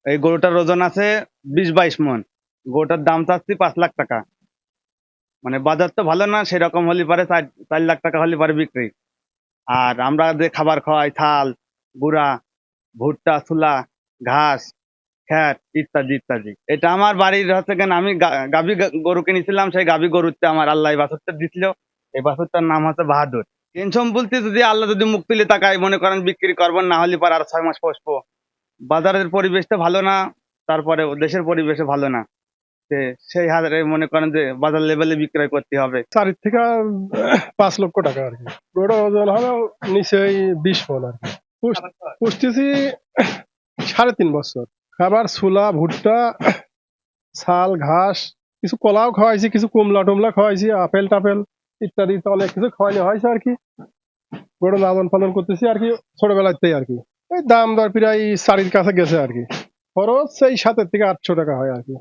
এই গরুটার ওজন আছে 20-22 মন। গরুটার দাম চাচ্ছি 5 লাখ টাকা। মানে বাজার তো ভালো না, সেরকম হলে পারে 4 লাখ টাকা হলে পারে বিক্রি। আর আমরা যে খাবার খাওয়াই থাল, গুঁড়া, ভুট্টা, ছোলা, ঘাস, খ্যাট ইত্যাদি ইত্যাদি, এটা আমার বাড়ির হচ্ছে কেন আমি গাভী গরু কিনেছিলাম, সেই গাভী গরুতে আমার আল্লাহ এই বাছুরটা দিছিল। এই বাছুরটার নাম হচ্ছে বাহাদুর। টেনশন বলতে যদি আল্লাহ যদি মুখ তুলে তাকায়, মনে করেন বিক্রি করবো, না হলে পর আর 6 মাস পুষবো। বাজারের পরিবেশটা ভালো না, তারপরে দেশের পরিবেশে ভালো না। সেই হারে মনে করেন যে বাজার লেভেলে বিক্রয় করতে হবে। 4 থেকে 5 লক্ষ টাকা আর কি। গরুটার ওজন হলো নিশ্চয়ই 20 মন আর কি। পুষতেছি 3.5 বছর। খাবার ছোলা, ভুট্টা, ছাল, ঘাস, কিছু কলাও খাওয়াইছি, কিছু কমলা টমলা খাওয়াইছি, আপেল টাপেল ইত্যাদি তো অনেক কিছু খাওয়ানো হয়েছে আর কি। গরু লালন পালন করতেছি আর কি ছোটবেলাতেই আর কি। এই দাম দর প্রায় 4-এর কাছে গেছে আর কি। খরচ এই 7 থেকে 800 টাকা হয় আর কি।